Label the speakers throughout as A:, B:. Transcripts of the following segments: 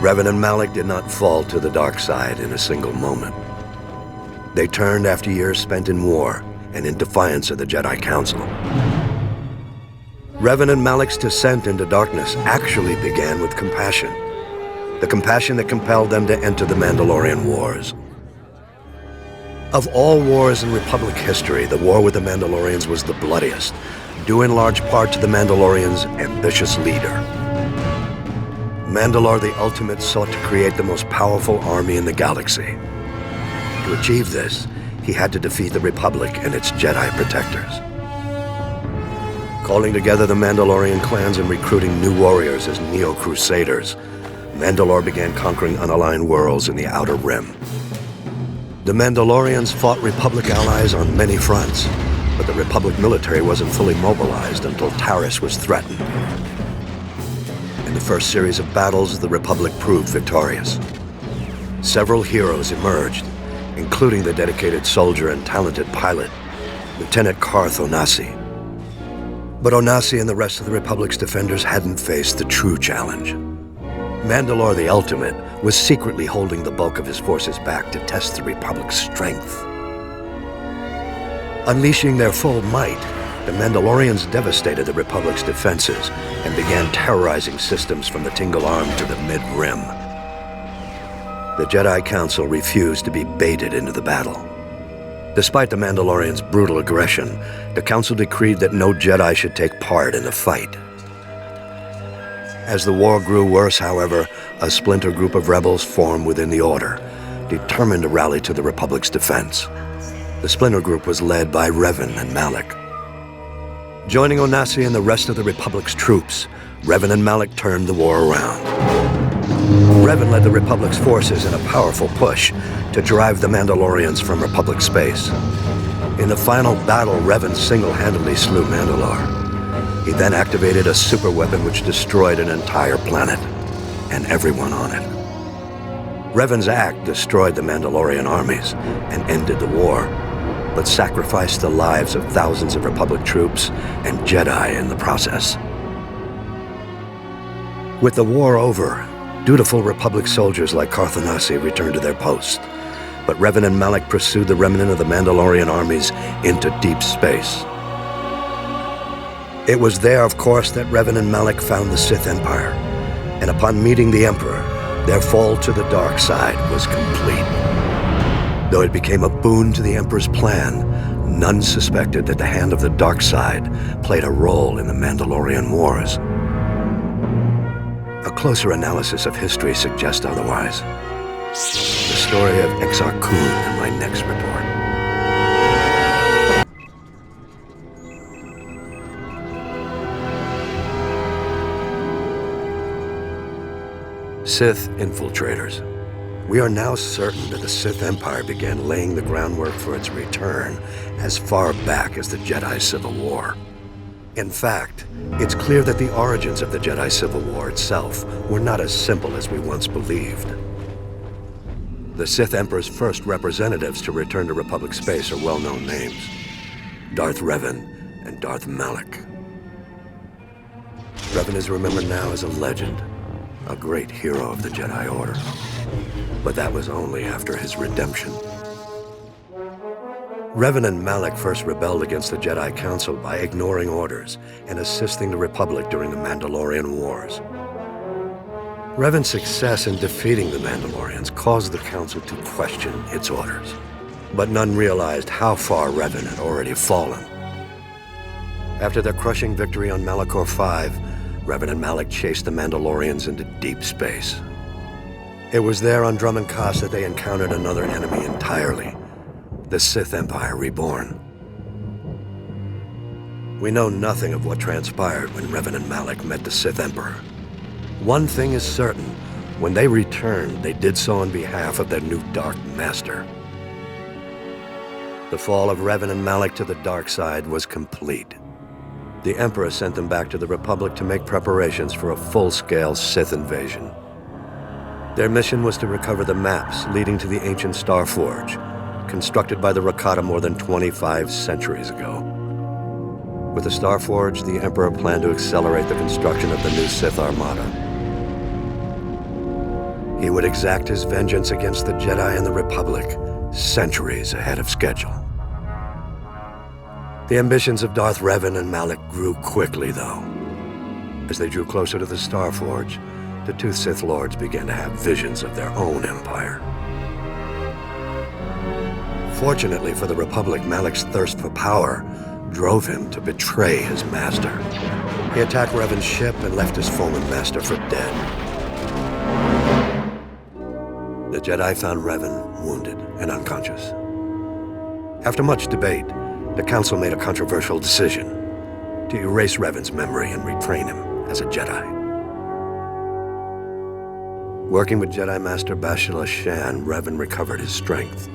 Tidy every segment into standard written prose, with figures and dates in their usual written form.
A: Revan and Malak did not fall to the dark side in a single moment. They turned after years spent in war and in defiance of the Jedi Council. Revan and Malak's descent into darkness actually began with compassion. The compassion that compelled them to enter the Mandalorian Wars. Of all wars in Republic history, the war with the Mandalorians was the bloodiest, due in large part to the Mandalorians' ambitious leader. Mandalore the Ultimate sought to create the most powerful army in the galaxy. To achieve this, he had to defeat the Republic and its Jedi protectors. Calling together the Mandalorian clans and recruiting new warriors as Neo-Crusaders, Mandalore began conquering unaligned worlds in the Outer Rim. The Mandalorians fought Republic allies on many fronts, but the Republic military wasn't fully mobilized until Taris was threatened. In the first series of battles, the Republic proved victorious. Several heroes emerged, including the dedicated soldier and talented pilot, Lieutenant Carth Onasi. But Onasi and the rest of the Republic's defenders hadn't faced the true challenge. Mandalore the Ultimate was secretly holding the bulk of his forces back to test the Republic's strength. Unleashing their full might, the Mandalorians devastated the Republic's defenses and began terrorizing systems from the Tingle Arm to the Mid-Rim. The Jedi Council refused to be baited into the battle. Despite the Mandalorians' brutal aggression, the Council decreed that no Jedi should take part in the fight. As the war grew worse, however, a splinter group of rebels formed within the Order, determined to rally to the Republic's defense. The splinter group was led by Revan and Malak. Joining Onasi and the rest of the Republic's troops, Revan and Malak turned the war around. Revan led the Republic's forces in a powerful push to drive the Mandalorians from Republic space. In the final battle, Revan single-handedly slew Mandalore. He then activated a superweapon which destroyed an entire planet, and everyone on it. Revan's act destroyed the Mandalorian armies and ended the war, but sacrificed the lives of thousands of Republic troops and Jedi in the process. With the war over, dutiful Republic soldiers like Carth Onasi returned to their post, but Revan and Malak pursued the remnant of the Mandalorian armies into deep space. It was there, of course, that Revan and Malak found the Sith Empire, and upon meeting the Emperor, their fall to the dark side was complete. Though it became a boon to the Emperor's plan, none suspected that the hand of the dark side played a role in the Mandalorian Wars. A closer analysis of history suggests otherwise. The story of Exar Kun in my next report. Sith infiltrators. We are now certain that the Sith Empire began laying the groundwork for its return as far back as the Jedi Civil War. In fact, it's clear that the origins of the Jedi Civil War itself were not as simple as we once believed. The Sith Emperor's first representatives to return to Republic space are well-known names: Darth Revan and Darth Malak. Revan is remembered now as a legend, a great hero of the Jedi Order. But that was only after his redemption. Revan and Malak first rebelled against the Jedi Council by ignoring orders and assisting the Republic during the Mandalorian Wars. Revan's success in defeating the Mandalorians caused the Council to question its orders, but none realized how far Revan had already fallen. After their crushing victory on Malachor V, Revan and Malak chased the Mandalorians into deep space. It was there on Drummond Kast that they encountered another enemy entirely, the Sith Empire Reborn. We know nothing of what transpired when Revan and Malak met the Sith Emperor. One thing is certain: when they returned, they did so on behalf of their new Dark Master. The fall of Revan and Malak to the dark side was complete. The Emperor sent them back to the Republic to make preparations for a full-scale Sith invasion. Their mission was to recover the maps leading to the ancient Star Forge, constructed by the Rakata more than 25 centuries ago. With the Star Forge, the Emperor planned to accelerate the construction of the new Sith Armada. He would exact his vengeance against the Jedi and the Republic centuries ahead of schedule. The ambitions of Darth Revan and Malak grew quickly, though. As they drew closer to the Star Forge, the two Sith Lords began to have visions of their own empire. Fortunately for the Republic, Malak's thirst for power drove him to betray his master. He attacked Revan's ship and left his fallen master for dead. The Jedi found Revan wounded and unconscious. After much debate, the Council made a controversial decision to erase Revan's memory and retrain him as a Jedi. Working with Jedi Master Bashila Shan, Revan recovered his strength.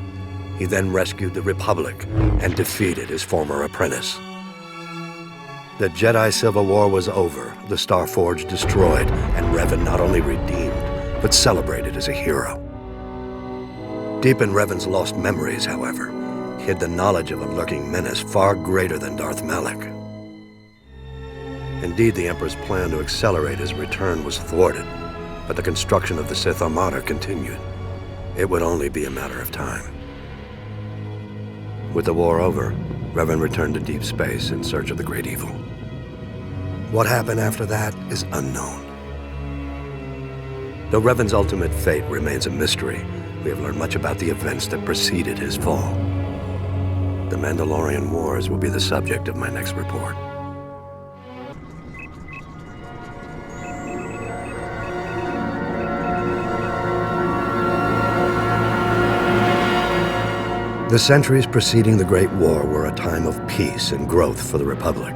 A: He then rescued the Republic and defeated his former apprentice. The Jedi Civil War was over, the Star Forge destroyed, and Revan not only redeemed, but celebrated as a hero. Deep in Revan's lost memories, however, hid the knowledge of a lurking menace far greater than Darth Malak. Indeed, the Emperor's plan to accelerate his return was thwarted, but the construction of the Sith Armada continued. It would only be a matter of time. With the war over, Revan returned to deep space in search of the Great Evil. What happened after that is unknown. Though Revan's ultimate fate remains a mystery, we have learned much about the events that preceded his fall. The Mandalorian Wars will be the subject of my next report. The centuries preceding the Great War were a time of peace and growth for the Republic.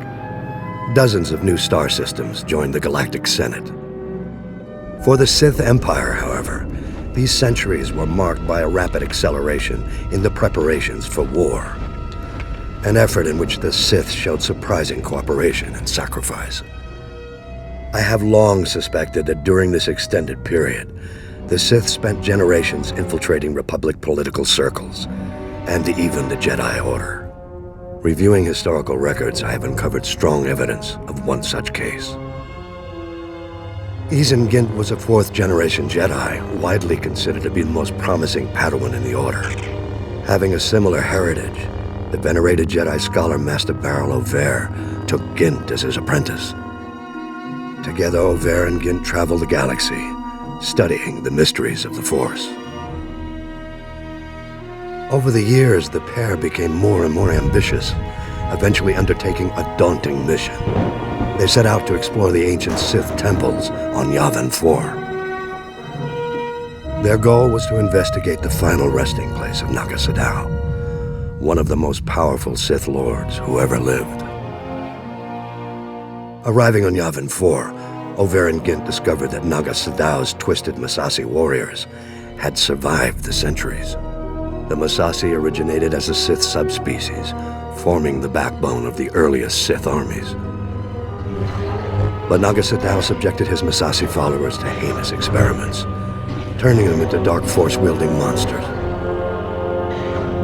A: Dozens of new star systems joined the Galactic Senate. For the Sith Empire, however, these centuries were marked by a rapid acceleration in the preparations for war, an effort in which the Sith showed surprising cooperation and sacrifice. I have long suspected that during this extended period, the Sith spent generations infiltrating Republic political circles, and even the Jedi Order. Reviewing historical records, I have uncovered strong evidence of one such case. Izen Gint was a fourth-generation Jedi, widely considered to be the most promising Padawan in the Order. Having a similar heritage, the venerated Jedi scholar Master Baral Over took Gint as his apprentice. Together, Over and Gint traveled the galaxy, studying the mysteries of the Force. Over the years, the pair became more and more ambitious, eventually undertaking a daunting mission. They set out to explore the ancient Sith temples on Yavin 4. Their goal was to investigate the final resting place of Naga Sadow, one of the most powerful Sith Lords who ever lived. Arriving on Yavin 4, Over and Gint discovered that Naga Sadow's twisted Massassi warriors had survived the centuries. The Massassi originated as a Sith subspecies, forming the backbone of the earliest Sith armies. But Naga Sadow subjected his Massassi followers to heinous experiments, turning them into dark force-wielding monsters.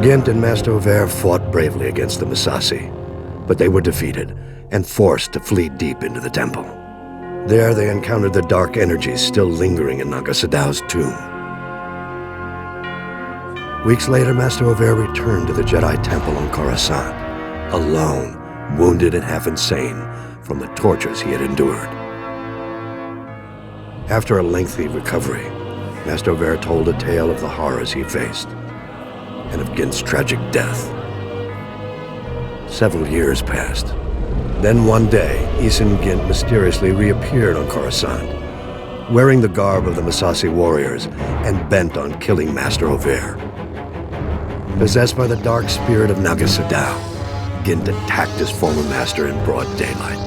A: Gint and Master Over fought bravely against the Massassi, but they were defeated and forced to flee deep into the temple. There they encountered the dark energies still lingering in Naga Sadow's tomb. Weeks later, Master Over returned to the Jedi Temple on Coruscant, alone, wounded and half insane from the tortures he had endured. After a lengthy recovery, Master Over told a tale of the horrors he faced, and of Gint's tragic death. Several years passed. Then one day, Izen Gint mysteriously reappeared on Coruscant, wearing the garb of the Massassi warriors and bent on killing Master Over. Possessed by the dark spirit of Naga Sadow, Gint attacked his former master in broad daylight.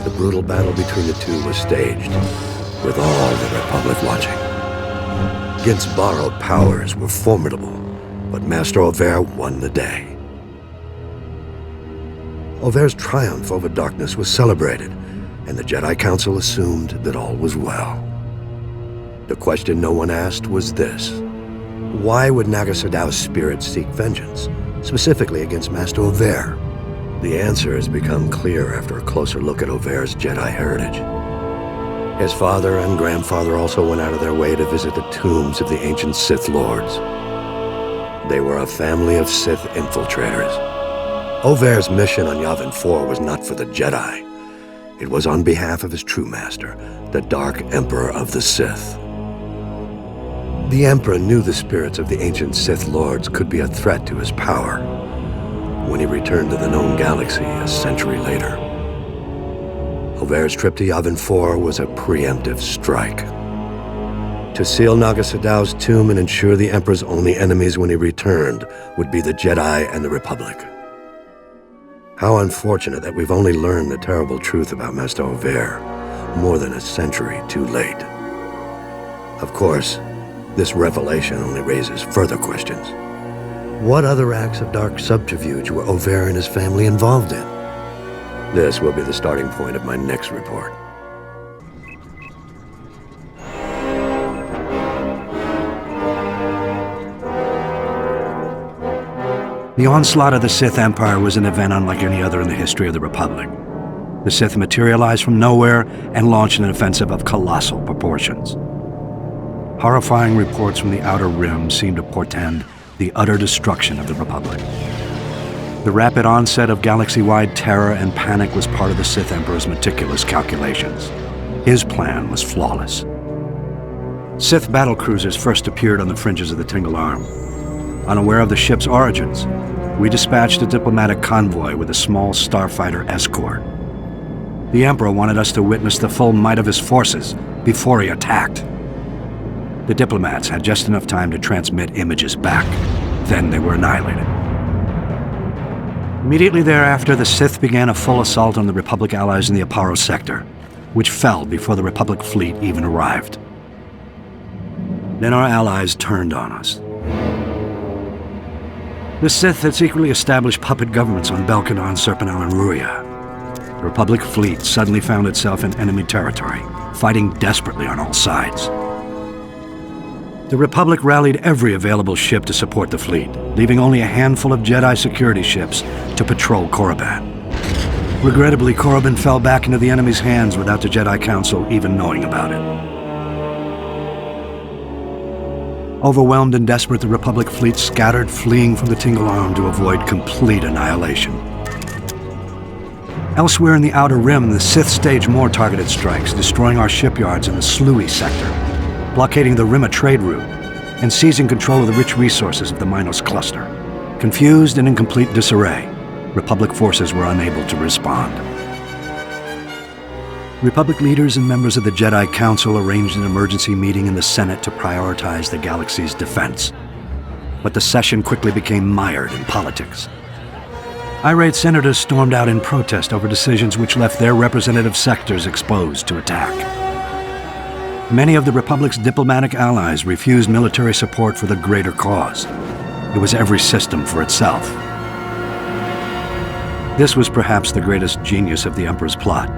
A: The brutal battle between the two was staged, with all the Republic watching. Gint's borrowed powers were formidable, but Master Over won the day. Over's triumph over darkness was celebrated, and the Jedi Council assumed that all was well. The question no one asked was this: why would Naga Sadow's spirit seek vengeance, specifically against Master Over? The answer has become clear after a closer look at Over's Jedi heritage. His father and grandfather also went out of their way to visit the tombs of the ancient Sith Lords. They were a family of Sith infiltrators. Ovair's mission on Yavin 4 was not for the Jedi. It was on behalf of his true master, the Dark Emperor of the Sith. The Emperor knew the spirits of the ancient Sith Lords could be a threat to his power when he returned to the known galaxy a century later. Ovair's trip to Yavin 4 was a preemptive strike. To seal Naga Sadow's tomb and ensure the Emperor's only enemies when he returned would be the Jedi and the Republic. How unfortunate that we've only learned the terrible truth about Master Ovair more than a century too late. Of course, this revelation only raises further questions. What other acts of dark subterfuge were Ovair and his family involved in? This will be the starting point of my next report.
B: The onslaught of the Sith Empire was an event unlike any other in the history of the Republic. The Sith materialized from nowhere and launched an offensive of colossal proportions. Horrifying reports from the Outer Rim seemed to portend the utter destruction of the Republic. The rapid onset of galaxy-wide terror and panic was part of the Sith Emperor's meticulous calculations. His plan was flawless. Sith battlecruisers first appeared on the fringes of the Tingle Arm. Unaware of the ship's origins, we dispatched a diplomatic convoy with a small starfighter escort. The Emperor wanted us to witness the full might of his forces before he attacked. The diplomats had just enough time to transmit images back. Then they were annihilated. Immediately thereafter, the Sith began a full assault on the Republic allies in the Aparo sector, which fell before the Republic fleet even arrived. Then our allies turned on us. The Sith had secretly established puppet governments on Belkanon, Serpenal, and Ruria. The Republic fleet suddenly found itself in enemy territory, fighting desperately on all sides. The Republic rallied every available ship to support the fleet, leaving only a handful of Jedi security ships to patrol Korriban. Regrettably, Korriban fell back into the enemy's hands without the Jedi Council even knowing about it. Overwhelmed and desperate, the Republic fleet scattered, fleeing from the Tingle Arm to avoid complete annihilation. Elsewhere in the Outer Rim, the Sith staged more targeted strikes, destroying our shipyards in the Sluy sector, blockading the Rimma trade route, and seizing control of the rich resources of the Minos cluster. Confused and in complete disarray, Republic forces were unable to respond. Republic leaders and members of the Jedi Council arranged an emergency meeting in the Senate to prioritize the galaxy's defense. But the session quickly became mired in politics. Irate senators stormed out in protest over decisions which left their representative sectors exposed to attack. Many of the Republic's diplomatic allies refused military support for the greater cause. It was every system for itself. This was perhaps the greatest genius of the Emperor's plot.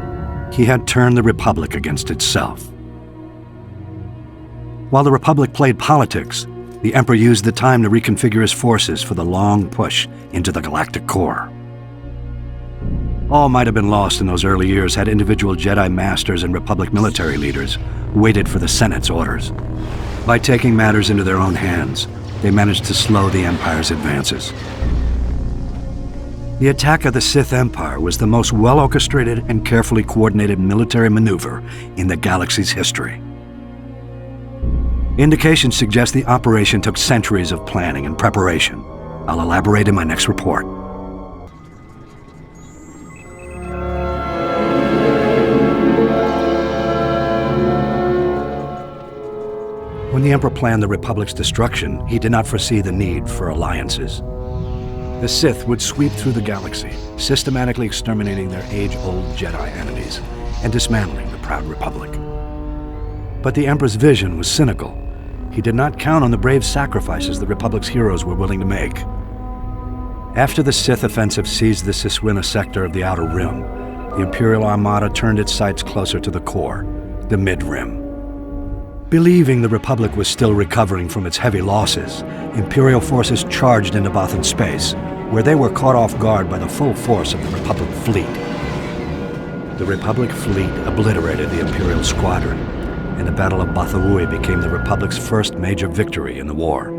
B: He had turned the Republic against itself. While the Republic played politics, the Emperor used the time to reconfigure his forces for the long push into the galactic core. All might have been lost in those early years had individual Jedi masters and Republic military leaders waited for the Senate's orders. By taking matters into their own hands, they managed to slow the Empire's advances. The attack of the Sith Empire was the most well-orchestrated and carefully coordinated military maneuver in the galaxy's history. Indications suggest the operation took centuries of planning and preparation. I'll elaborate in my next report. When the Emperor planned the Republic's destruction, he did not foresee the need for alliances. The Sith would sweep through the galaxy, systematically exterminating their age-old Jedi enemies and dismantling the proud Republic. But the Emperor's vision was cynical. He did not count on the brave sacrifices the Republic's heroes were willing to make. After the Sith offensive seized the Siswina sector of the Outer Rim, the Imperial Armada turned its sights closer to the core, the Mid-Rim. Believing the Republic was still recovering from its heavy losses, Imperial forces charged into Bothan space, where they were caught off guard by the full force of the Republic fleet. The Republic fleet obliterated the Imperial squadron, and the Battle of Bothawui became the Republic's first major victory in the war.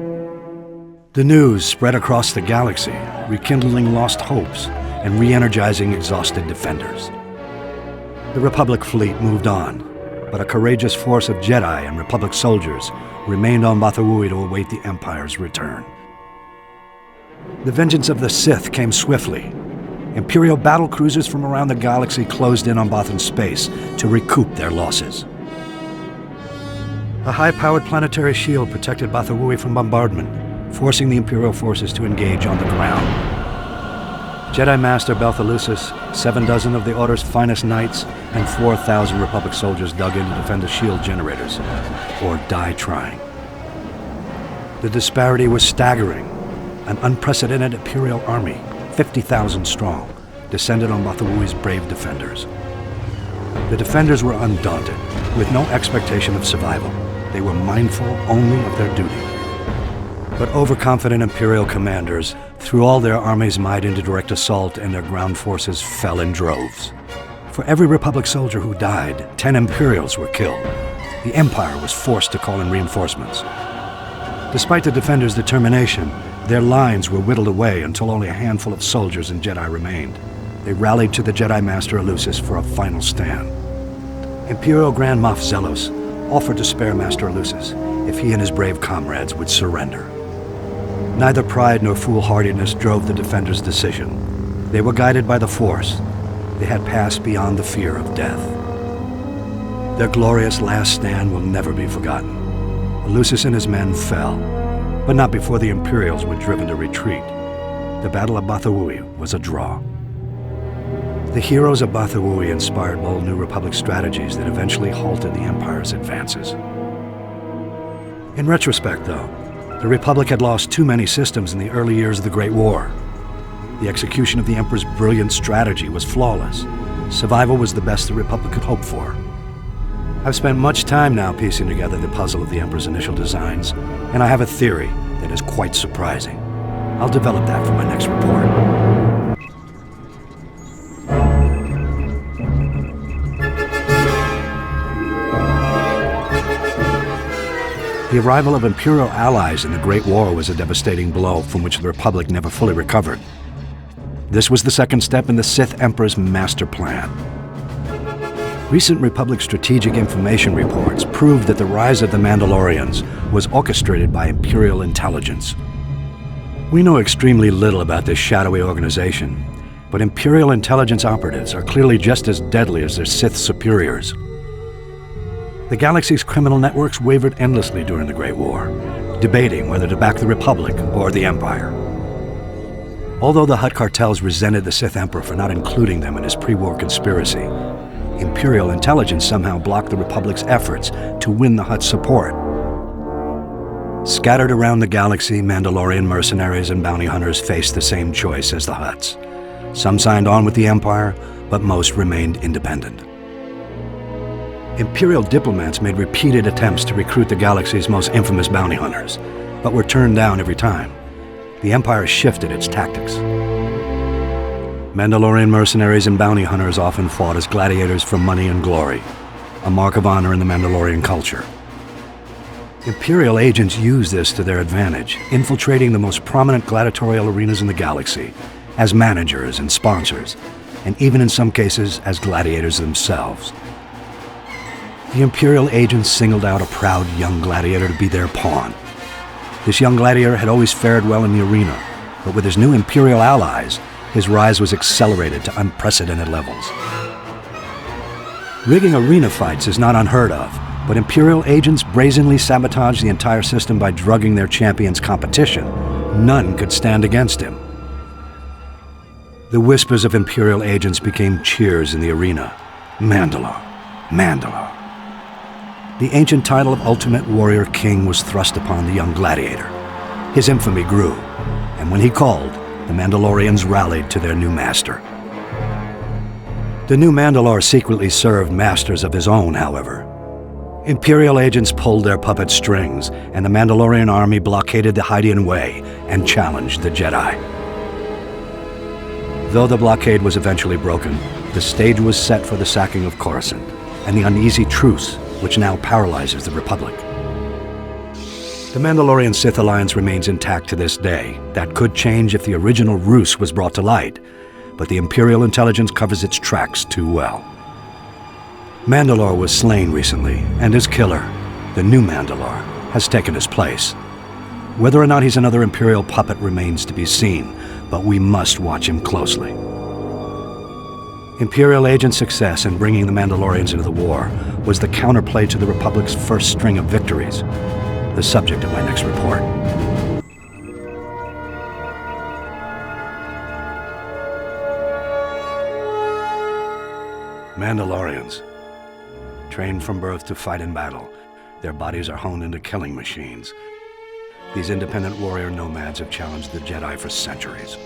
B: The news spread across the galaxy, rekindling lost hopes and re-energizing exhausted defenders. The Republic fleet moved on, but a courageous force of Jedi and Republic soldiers remained on Bothawui to await the Empire's return. The vengeance of the Sith came swiftly. Imperial battle cruisers from around the galaxy closed in on Bothan space to recoup their losses. A high-powered planetary shield protected Bothawui from bombardment, forcing the Imperial forces to engage on the ground. Jedi Master Belthalusis, 7 dozen of the Order's finest knights, and 4,000 Republic soldiers dug in to defend the shield generators, or die trying. The disparity was staggering. An unprecedented Imperial army, 50,000 strong, descended on Bothawui's brave defenders. The defenders were undaunted, with no expectation of survival. They were mindful only of their duty. But overconfident Imperial commanders threw all their army's might into direct assault, and their ground forces fell in droves. For every Republic soldier who died, 10 Imperials were killed. The Empire was forced to call in reinforcements. Despite the defenders' determination, their lines were whittled away until only a handful of soldiers and Jedi remained. They rallied to the Jedi Master Elusis for a final stand. Imperial Grand Moff Zelos offered to spare Master Elusis if he and his brave comrades would surrender. Neither pride nor foolhardiness drove the defenders' decision. They were guided by the Force. They had passed beyond the fear of death. Their glorious last stand will never be forgotten. Elusis and his men fell, but not before the Imperials were driven to retreat. The Battle of Bothawui was a draw. The heroes of Bothawui inspired bold New Republic strategies that eventually halted the Empire's advances. In retrospect, though, the Republic had lost too many systems in the early years of the Great War. The execution of the Emperor's brilliant strategy was flawless. Survival was the best the Republic could hope for. I've spent much time now piecing together the puzzle of the Emperor's initial designs, and I have a theory that is quite surprising. I'll develop that for my next report. The arrival of Imperial allies in the Great War was a devastating blow from which the Republic never fully recovered. This was the second step in the Sith Emperor's master plan. Recent Republic strategic information reports proved that the rise of the Mandalorians was orchestrated by Imperial intelligence. We know extremely little about this shadowy organization, but Imperial intelligence operatives are clearly just as deadly as their Sith superiors. The galaxy's criminal networks wavered endlessly during the Great War, debating whether to back the Republic or the Empire. Although the Hutt cartels resented the Sith Emperor for not including them in his pre-war conspiracy, Imperial intelligence somehow blocked the Republic's efforts to win the Hutt's support. Scattered around the galaxy, Mandalorian mercenaries and bounty hunters faced the same choice as the Hutts. Some signed on with the Empire, but most remained independent. Imperial diplomats made repeated attempts to recruit the galaxy's most infamous bounty hunters, but were turned down every time. The Empire shifted its tactics. Mandalorian mercenaries and bounty hunters often fought as gladiators for money and glory, a mark of honor in the Mandalorian culture. Imperial agents used this to their advantage, infiltrating the most prominent gladiatorial arenas in the galaxy, as managers and sponsors, and even in some cases as gladiators themselves. The Imperial agents singled out a proud young gladiator to be their pawn. This young gladiator had always fared well in the arena, but with his new Imperial allies, his rise was accelerated to unprecedented levels. Rigging arena fights is not unheard of, but Imperial agents brazenly sabotaged the entire system by drugging their champion's competition. None could stand against him. The whispers of Imperial agents became cheers in the arena. Mandalore, Mandalore. The ancient title of Ultimate Warrior King was thrust upon the young gladiator. His infamy grew, and when he called, the Mandalorians rallied to their new master. The new Mandalore secretly served masters of his own, however. Imperial agents pulled their puppet strings, and the Mandalorian army blockaded the Hydean Way and challenged the Jedi. Though the blockade was eventually broken, The stage was set for the sacking of Coruscant, and the uneasy truce which now paralyzes the Republic. The Mandalorian-Sith alliance remains intact to this day. That could change if the original ruse was brought to light, but the Imperial intelligence covers its tracks too well. Mandalore was slain recently, and his killer, the new Mandalore, has taken his place. Whether or not he's another Imperial puppet remains to be seen, but we must watch him closely. Imperial agent success in bringing the Mandalorians into the war was the counterplay to the Republic's first string of victories, the subject of my next report. Mandalorians, trained from birth to fight in battle, their bodies are honed into killing machines. These independent warrior nomads have challenged the Jedi for centuries.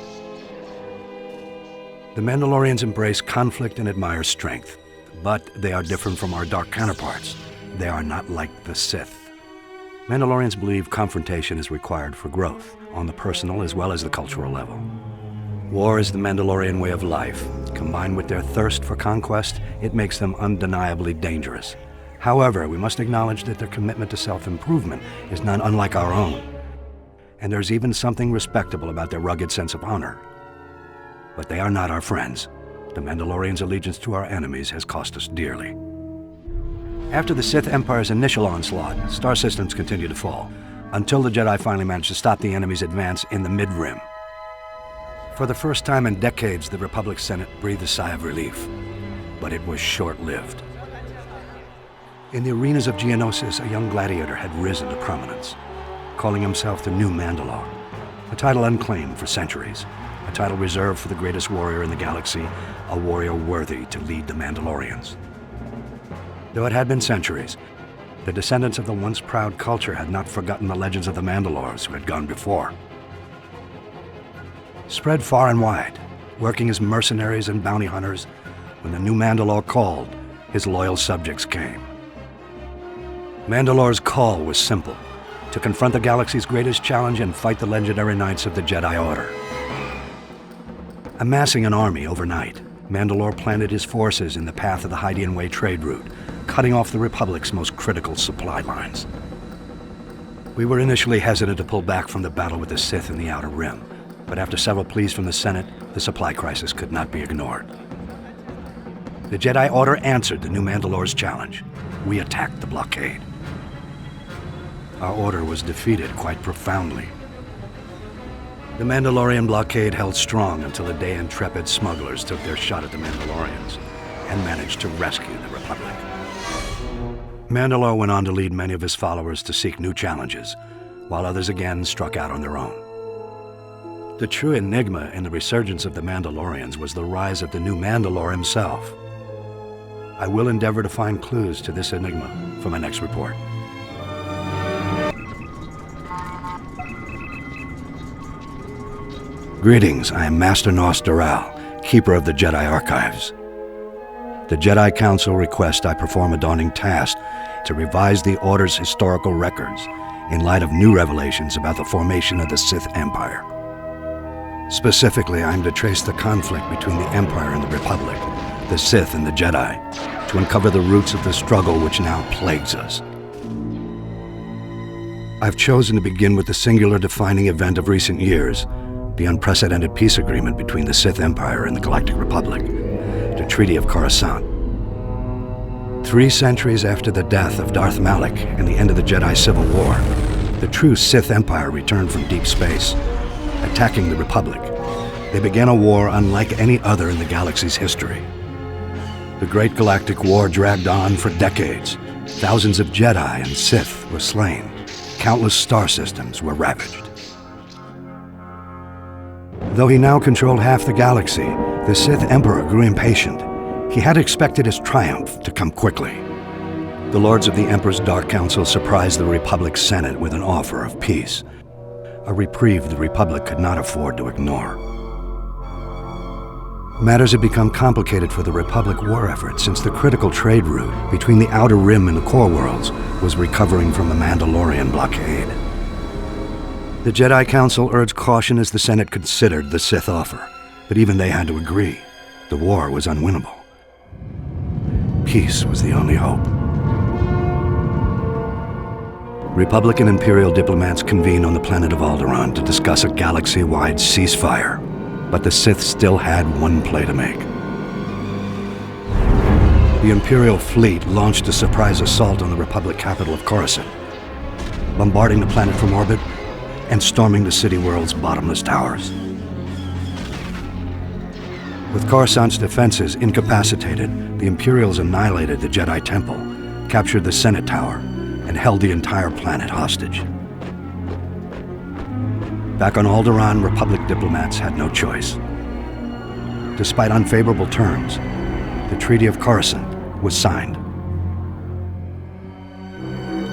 B: The Mandalorians embrace conflict and admire strength, but they are different from our dark counterparts. They are not like the Sith. Mandalorians believe confrontation is required for growth, on the personal as well as the cultural level. War is the Mandalorian way of life. Combined with their thirst for conquest, it makes them undeniably dangerous. However, we must acknowledge that their commitment to self-improvement is not unlike our own. And there's even something respectable about their rugged sense of honor. But they are not our friends. The Mandalorians' allegiance to our enemies has cost us dearly. After the Sith Empire's initial onslaught, star systems continued to fall, until the Jedi finally managed to stop the enemy's advance in the mid-rim. For the first time in decades, the Republic Senate breathed a sigh of relief, but it was short-lived. In the arenas of Geonosis, a young gladiator had risen to prominence, calling himself the new Mandalore, a title unclaimed for centuries, a title reserved for the greatest warrior in the galaxy, a warrior worthy to lead the Mandalorians. Though it had been centuries, the descendants of the once proud culture had not forgotten the legends of the Mandalores who had gone before. Spread far and wide, working as mercenaries and bounty hunters, when the new Mandalore called, his loyal subjects came. Mandalore's call was simple: to confront the galaxy's greatest challenge and fight the legendary knights of the Jedi Order. Amassing an army overnight, Mandalore planted his forces in the path of the Hydian Way trade route, cutting off the Republic's most critical supply lines. We were initially hesitant to pull back from the battle with the Sith in the Outer Rim, but after several pleas from the Senate, the supply crisis could not be ignored. The Jedi Order answered the new Mandalore's challenge. We attacked the Blockade. Our order was defeated quite profoundly. The Mandalorian blockade held strong until a day intrepid smugglers took their shot at the Mandalorians and managed to rescue the Republic. Mandalore went on to lead many of his followers to seek new challenges, while others again struck out on their own. The true enigma in the resurgence of the Mandalorians was the rise of the new Mandalore himself. I will endeavor to find clues to this enigma for my next report. Greetings, I am Master Nos Doral, Keeper of the Jedi Archives. The Jedi Council requests I perform a daunting task to revise the Order's historical records in light of new revelations about the formation of the Sith Empire. Specifically, I am to trace the conflict between the Empire and the Republic, the Sith and the Jedi, to uncover the roots of the struggle which now plagues us. I've chosen to begin with the singular defining event of recent years, the unprecedented peace agreement between the Sith Empire and the Galactic Republic, the Treaty of Coruscant. 3 centuries after the death of Darth Malak and the end of the Jedi Civil War, the true Sith Empire returned from deep space, attacking the Republic. They began a war unlike any other in the galaxy's history. The Great Galactic War dragged on for decades. Thousands of Jedi and Sith were slain. Countless star systems were ravaged. Though he now controlled half the galaxy, the Sith Emperor grew impatient. He had expected his triumph to come quickly. The Lords of the Emperor's Dark Council surprised the Republic Senate with an offer of peace, a reprieve the Republic could not afford to ignore. Matters had become complicated for the Republic war effort since the critical trade route between the Outer Rim and the Core Worlds was recovering from the Mandalorian blockade. The Jedi Council urged caution as the Senate considered the Sith offer, but even they had to agree. The war was unwinnable. Peace was the only hope. Republic and Imperial diplomats convened on the planet of Alderaan to discuss a galaxy-wide ceasefire, but the Sith still had one play to make. The Imperial fleet launched a surprise assault on the Republic capital of Coruscant, bombarding the planet from orbit and storming the city world's bottomless towers. With Coruscant's defenses incapacitated, the Imperials annihilated the Jedi Temple, captured the Senate Tower, and held the entire planet hostage. Back on Alderaan, Republic diplomats had no choice. Despite unfavorable terms, the Treaty of Coruscant was signed.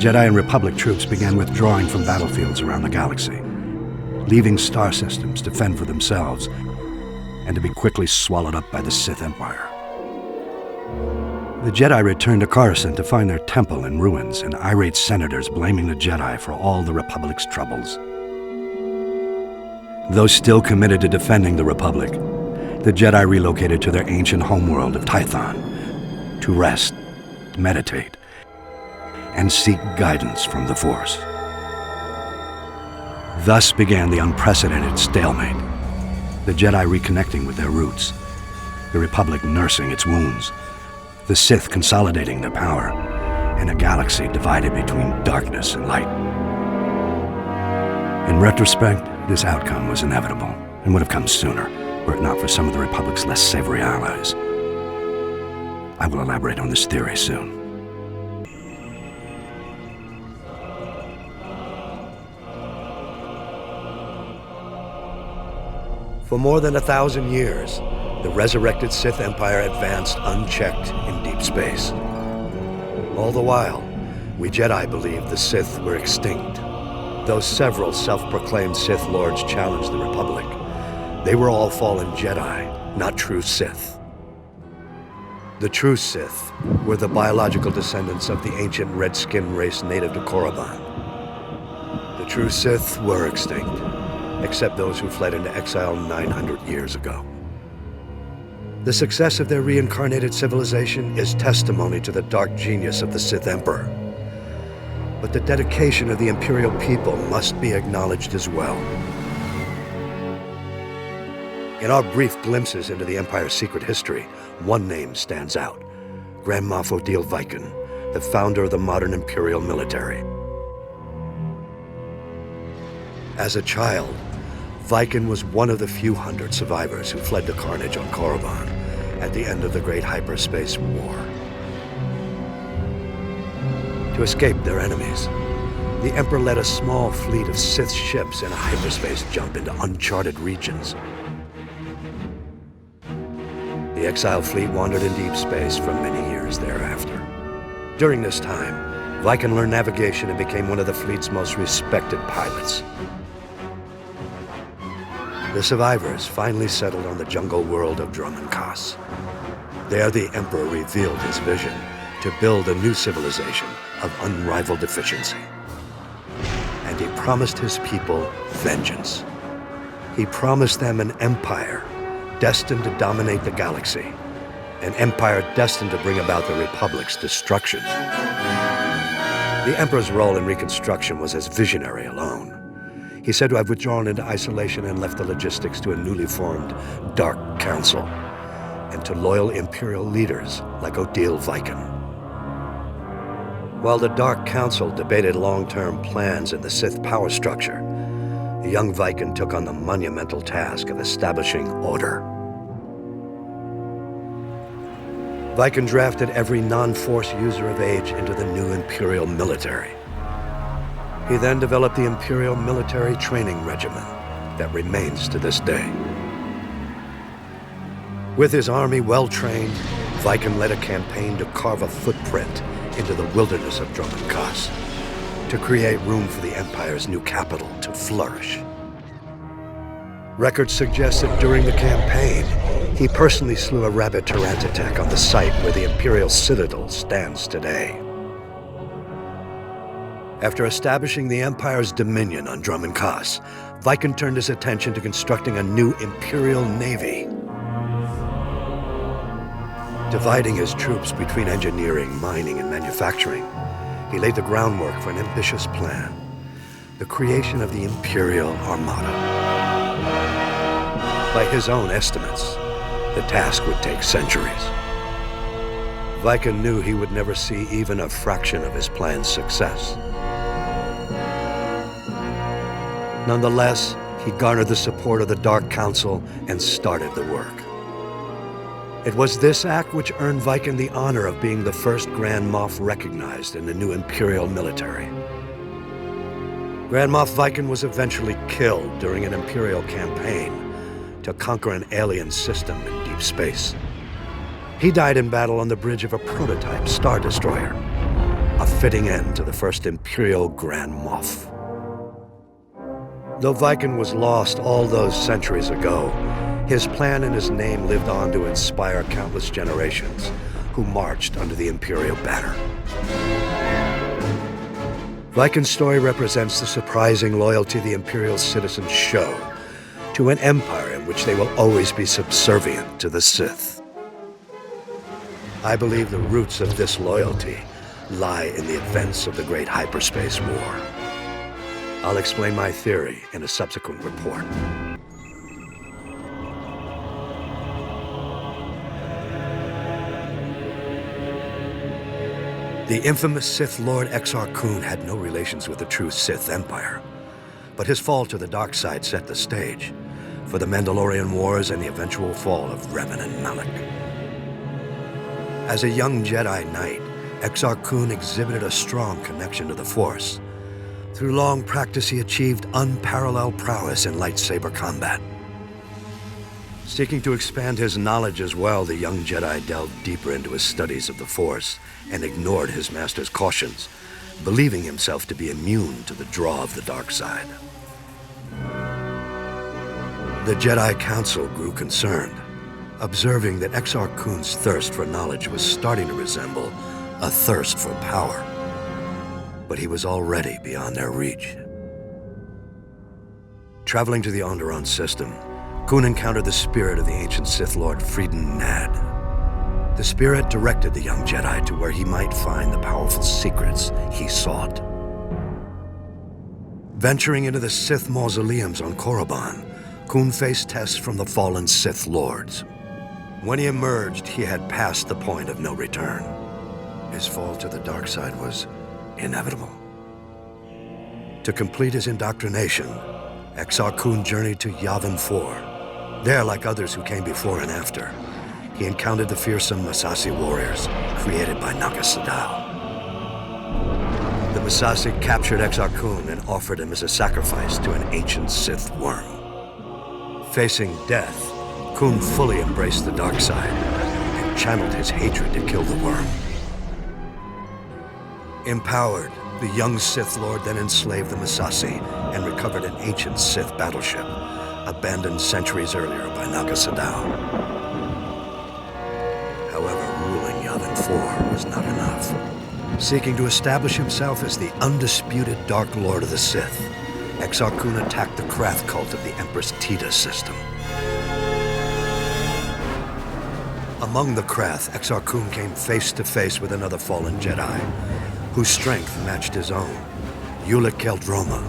B: Jedi and Republic troops began withdrawing from battlefields around the galaxy, leaving star systems to fend for themselves and to be quickly swallowed up by the Sith Empire. The Jedi returned to Coruscant to find their temple in ruins and irate senators blaming the Jedi for all the Republic's troubles. Those still committed to defending the Republic, the Jedi relocated to their ancient homeworld of Tython to rest, meditate, and seek guidance from the Force. Thus began the unprecedented stalemate, the Jedi reconnecting with their roots, the Republic nursing its wounds, the Sith consolidating their power, and a galaxy divided between darkness and light. In retrospect, this outcome was inevitable and would have come sooner, were it not for some of the Republic's less savory allies. I will elaborate on this theory soon.
A: For more than 1,000 years, the resurrected Sith Empire advanced unchecked in deep space. All the while, we Jedi believed the Sith were extinct. Though several self-proclaimed Sith Lords challenged the Republic, they were all fallen Jedi, not true Sith. The true Sith were the biological descendants of the ancient red-skinned race native to Korriban. The true Sith were extinct, except those who fled into exile 900 years ago. The success of their reincarnated civilization is testimony to the dark genius of the Sith Emperor. But the dedication of the Imperial people must be acknowledged as well. In our brief glimpses into the Empire's secret history, one name stands out: Grand Moff Odile Viken, the founder of the modern Imperial military. As a child, Viken was one of the few hundred survivors who fled the carnage on Korriban at the end of the Great Hyperspace War. To escape their enemies, the Emperor led a small fleet of Sith ships in a hyperspace jump into uncharted regions. The exile fleet wandered in deep space for many years thereafter. During this time, Viken learned navigation and became one of the fleet's most respected pilots. The survivors finally settled on the jungle world of Dromund Kaas. There, the Emperor revealed his vision to build a new civilization of unrivaled efficiency. And he promised his people vengeance. He promised them an empire destined to dominate the galaxy, an empire destined to bring about the Republic's destruction. The Emperor's role in Reconstruction was as visionary alone. He's said to have withdrawn into isolation and left the logistics to a newly formed Dark Council and to loyal Imperial leaders like Odile Viken. While the Dark Council debated long-term plans in the Sith power structure, the young Viken took on the monumental task of establishing order. Viken drafted every non-Force user of age into the new Imperial military. He then developed the Imperial Military Training Regimen that remains to this day. With his army well-trained, Viken led a campaign to carve a footprint into the wilderness of Dromund Kaas, to create room for the Empire's new capital to flourish. Records suggest that during the campaign, he personally slew a rabid Tyrantatek on the site where the Imperial Citadel stands today. After establishing the Empire's dominion on Dromund Kaas, Viken turned his attention to constructing a new Imperial Navy. Dividing his troops between engineering, mining, and manufacturing, he laid the groundwork for an ambitious plan: the creation of the Imperial Armada. By his own estimates, the task would take centuries. Viken knew he would never see even a fraction of his plan's success. Nonetheless, he garnered the support of the Dark Council and started the work. It was this act which earned Viken the honor of being the first Grand Moff recognized in the new Imperial military. Grand Moff Viken was eventually killed during an Imperial campaign to conquer an alien system in deep space. He died in battle on the bridge of a prototype Star Destroyer, a fitting end to the first Imperial Grand Moff. Though Viken was lost all those centuries ago, his plan and his name lived on to inspire countless generations who marched under the Imperial banner. Viken's story represents the surprising loyalty the Imperial citizens show to an empire in which they will always be subservient to the Sith. I believe the roots of this loyalty lie in the events of the Great Hyperspace War. I'll explain my theory in a subsequent report. The infamous Sith Lord Exar Kun had no relations with the true Sith Empire, but his fall to the dark side set the stage for the Mandalorian Wars and the eventual fall of Revan and Malak. As a young Jedi Knight, Exar Kun exhibited a strong connection to the Force. Through long practice, he achieved unparalleled prowess in lightsaber combat. Seeking to expand his knowledge as well, the young Jedi delved deeper into his studies of the Force and ignored his master's cautions, believing himself to be immune to the draw of the dark side. The Jedi Council grew concerned, observing that Exar Kun's thirst for knowledge was starting to resemble a thirst for power. But he was already beyond their reach. Traveling to the Onderon system, Kun encountered the spirit of the ancient Sith Lord Frieden Nad. The spirit directed the young Jedi to where he might find the powerful secrets he sought. Venturing into the Sith mausoleums on Korriban, Kun faced tests from the fallen Sith Lords. When he emerged, he had passed the point of no return. His fall to the dark side was inevitable. To complete his indoctrination, Exar Kun journeyed to Yavin 4. There, like others who came before and after, he encountered the fearsome Massassi warriors created by Naga Sadow. The Massassi captured Exar Kun and offered him as a sacrifice to an ancient Sith worm. Facing death, Kun fully embraced the dark side and channeled his hatred to kill the worm. Empowered, the young Sith Lord then enslaved the Massassi and recovered an ancient Sith battleship, abandoned centuries earlier by Naga Sadow. However, ruling Yavin 4 was not enough. Seeking to establish himself as the undisputed Dark Lord of the Sith, Exar Kun attacked the Krath cult of the Empress Tita system. Among the Krath, Exar Kun came face to face with another fallen Jedi, whose strength matched his own, Ulic Qel-Droma.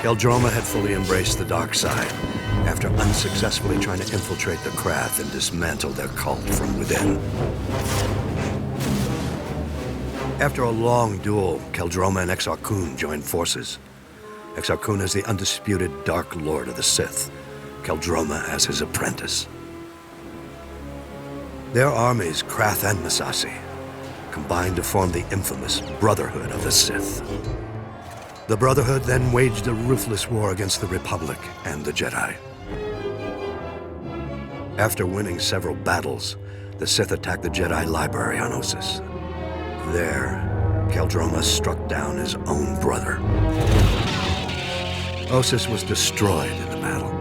A: Qel-Droma had fully embraced the dark side after unsuccessfully trying to infiltrate the Krath and dismantle their cult from within. After a long duel, Qel-Droma and Exar Kun joined forces. Exar Kun is the undisputed Dark Lord of the Sith, Qel-Droma as his apprentice. Their armies, Krath and Massassi, combined to form the infamous Brotherhood of the Sith. The Brotherhood then waged a ruthless war against the Republic and the Jedi. After winning several battles, the Sith attacked the Jedi library on Ossus. There, Qel-Droma struck down his own brother. Ossus was destroyed in the battle.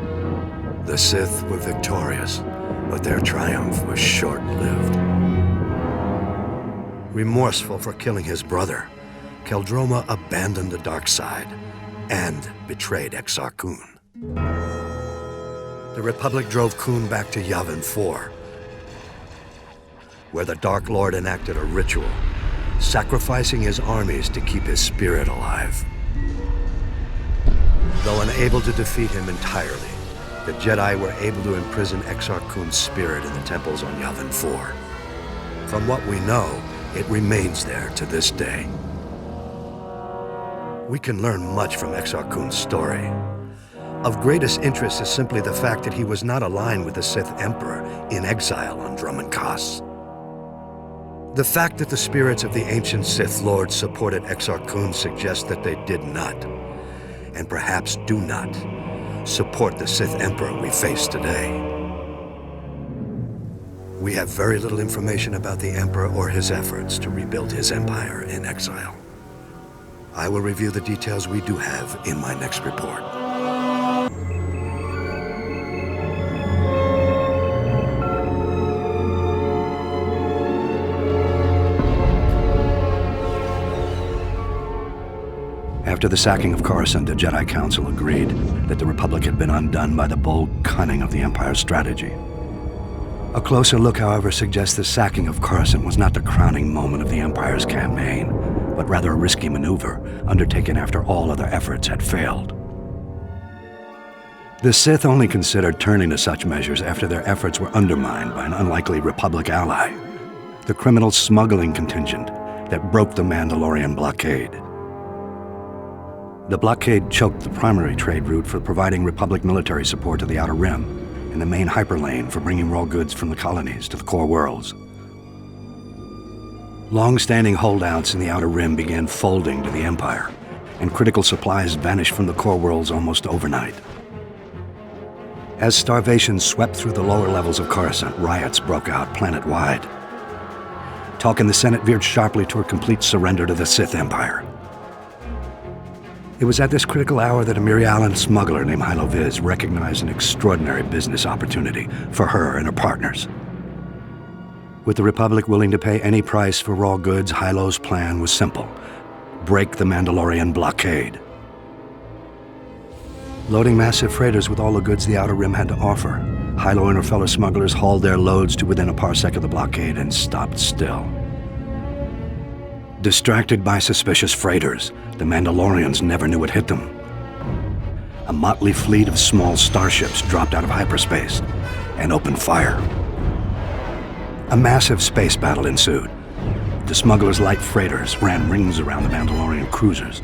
A: The Sith were victorious, but their triumph was short-lived. Remorseful for killing his brother, Qel-Droma abandoned the dark side and betrayed Exar Kun. the Republic drove Kun back to Yavin 4, where the Dark Lord enacted a ritual, sacrificing his armies to keep his spirit alive. Though unable to defeat him entirely, the Jedi were able to imprison Exar Kun's spirit in the temples on Yavin 4. From what we know, it remains there to this day. We can learn much from Exar Kun's story. Of greatest interest is simply the fact that he was not aligned with the Sith Emperor in exile on Drummun Kaas. The fact that the spirits of the ancient Sith Lords supported Exar Kun suggests that they did not, and perhaps do not, support the Sith Emperor we face today. We have very little information about the Emperor or his efforts to rebuild his empire in exile. I will review the details we do have in my next report.
B: After the sacking of Coruscant, the Jedi Council agreed that the Republic had been undone by the bold cunning of the Empire's strategy. A closer look, however, suggests the sacking of Coruscant was not the crowning moment of the Empire's campaign, but rather a risky maneuver undertaken after all other efforts had failed. The Sith only considered turning to such measures after their efforts were undermined by an unlikely Republic ally, the criminal smuggling contingent that broke the Mandalorian blockade. The blockade choked the primary trade route for providing Republic military support to the Outer Rim and the main hyperlane for bringing raw goods from the colonies to the core worlds. Long-standing holdouts in the Outer Rim began folding to the Empire, and critical supplies vanished from the core worlds almost overnight. As starvation swept through the lower levels of Coruscant, riots broke out planet-wide. Talk in the Senate veered sharply toward complete surrender to the Sith Empire. It was at this critical hour that a Mirialan smuggler named Hylo Viz recognized an extraordinary business opportunity for her and her partners. With the Republic willing to pay any price for raw goods, Hylo's plan was simple: break the Mandalorian blockade. Loading massive freighters with all the goods the Outer Rim had to offer, Hylo and her fellow smugglers hauled their loads to within a parsec of the blockade and stopped still. Distracted by suspicious freighters, the Mandalorians never knew what hit them. A motley fleet of small starships dropped out of hyperspace and opened fire. A massive space battle ensued. The smugglers' light freighters ran rings around the Mandalorian cruisers.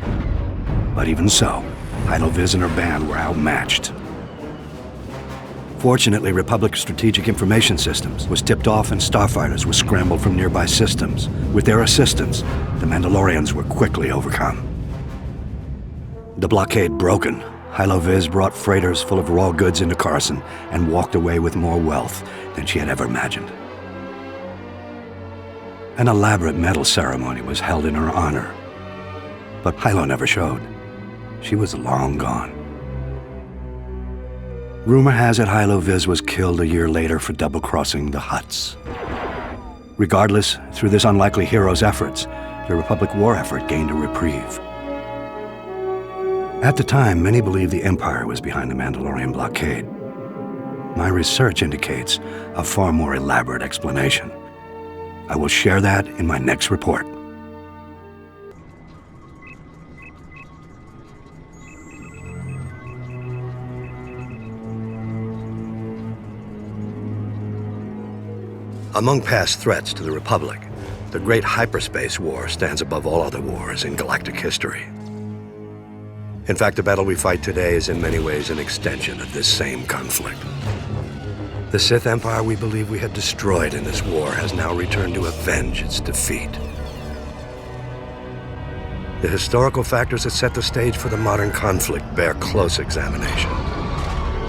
B: But even so, Hylo Viz and her band were outmatched. Fortunately, Republic Strategic Information Systems was tipped off and starfighters were scrambled from nearby systems. With their assistance, the Mandalorians were quickly overcome. The blockade broken, Hylo Viz brought freighters full of raw goods into Coruscant and walked away with more wealth than she had ever imagined. An elaborate medal ceremony was held in her honor, but Hylo never showed. She was long gone. Rumor has it Hylo Viz was killed a year later for double-crossing the Hutts. Regardless, through this unlikely hero's efforts, the Republic war effort gained a reprieve. At the time, many believed the Empire was behind the Mandalorian blockade. My research indicates a far more elaborate explanation. I will share that in my next report.
A: Among past threats to the Republic, the Great Hyperspace War stands above all other wars in galactic history. In fact, the battle we fight today is in many ways an extension of this same conflict. The Sith Empire we believe we had destroyed in this war has now returned to avenge its defeat. The historical factors that set the stage for the modern conflict bear close examination.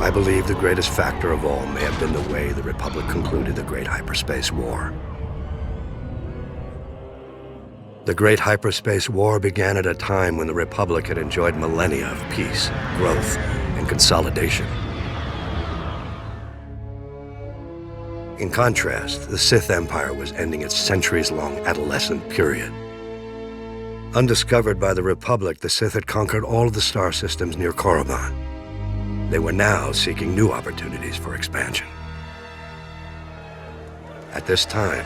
A: I believe the greatest factor of all may have been the way the Republic concluded the Great Hyperspace War. The Great Hyperspace War began at a time when the Republic had enjoyed millennia of peace, growth, and consolidation. In contrast, the Sith Empire was ending its centuries-long adolescent period. Undiscovered by the Republic, the Sith had conquered all of the star systems near Korriban. They were now seeking new opportunities for expansion. At this time,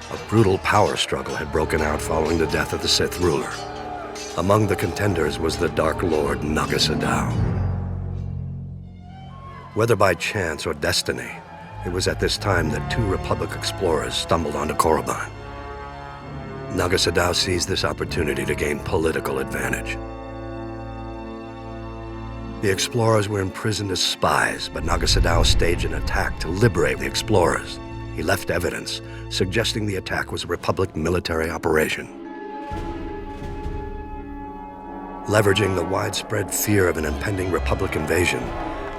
A: a brutal power struggle had broken out following the death of the Sith ruler. Among the contenders was the Dark Lord Naga Sadow. Whether by chance or destiny, it was at this time that two Republic explorers stumbled onto Korriban. Naga Sadow seized this opportunity to gain political advantage. The explorers were imprisoned as spies, but Naga Sadow staged an attack to liberate the explorers. He left evidence, suggesting the attack was a Republic military operation. Leveraging the widespread fear of an impending Republic invasion,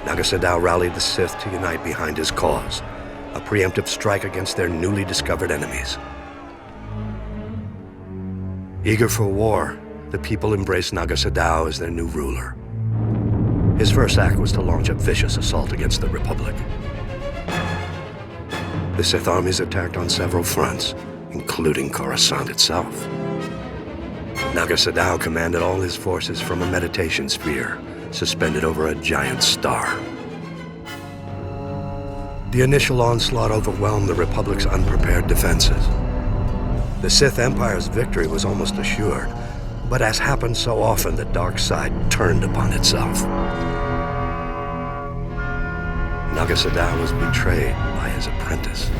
A: Naga Sadow rallied the Sith to unite behind his cause, a preemptive strike against their newly discovered enemies. Eager for war, the people embraced Naga Sadow as their new ruler. His first act was to launch a vicious assault against the Republic. The Sith armies attacked on several fronts, including Coruscant itself. Naga Sadow commanded all his forces from a meditation sphere, suspended over a giant star. The initial onslaught overwhelmed the Republic's unprepared defenses. The Sith Empire's victory was almost assured, but as happened so often, the dark side turned upon itself. Naga Sadow was betrayed by his apprentice.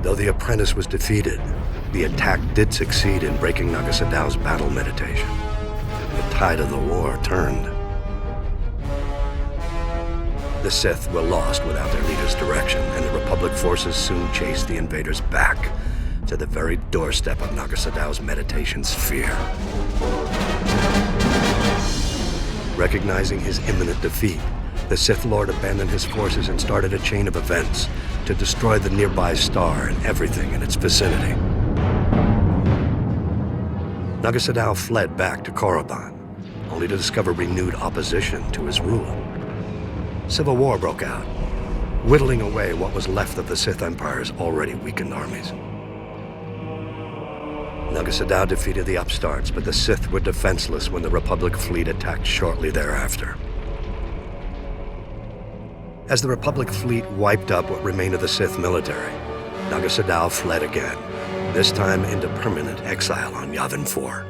A: Though the apprentice was defeated, the attack did succeed in breaking Naga Sadow's battle meditation. The tide of the war turned. The Sith were lost without their leader's direction, and the Republic forces soon chased the invaders back to the very doorstep of Naga Sadow's meditation sphere. Recognizing his imminent defeat, the Sith Lord abandoned his forces and started a chain of events to destroy the nearby star and everything in its vicinity. Naga Sadow fled back to Korriban, only to discover renewed opposition to his rule. Civil war broke out, whittling away what was left of the Sith Empire's already weakened armies. Naga Sadow defeated the upstarts, but the Sith were defenseless when the Republic fleet attacked shortly thereafter. As the Republic fleet wiped up what remained of the Sith military, Naga Sadow fled again, this time into permanent exile on Yavin 4.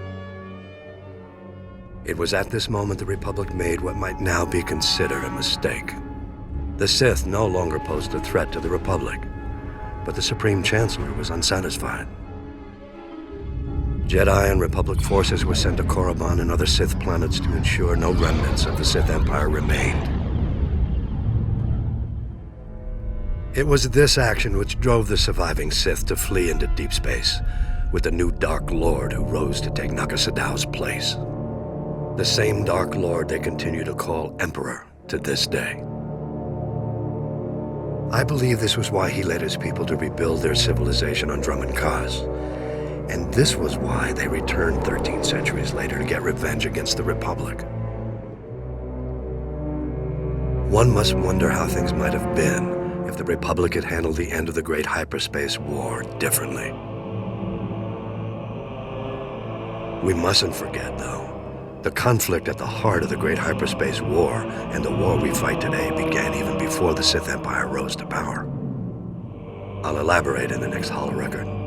A: It was at this moment the Republic made what might now be considered a mistake. The Sith no longer posed a threat to the Republic, but the Supreme Chancellor was unsatisfied. Jedi and Republic forces were sent to Korriban and other Sith planets to ensure no remnants of the Sith Empire remained. It was this action which drove the surviving Sith to flee into deep space, with the new Dark Lord who rose to take Naga Sadow's place. The same Dark Lord they continue to call Emperor to this day. I believe this was why he led his people to rebuild their civilization on Drummun Kaz. And this was why they returned 13 centuries later to get revenge against the Republic. One must wonder how things might have been if the Republic had handled the end of the Great Hyperspace War differently. We mustn't forget, though, the conflict at the heart of the Great Hyperspace War and the war we fight today began even before the Sith Empire rose to power. I'll elaborate in the next holo record.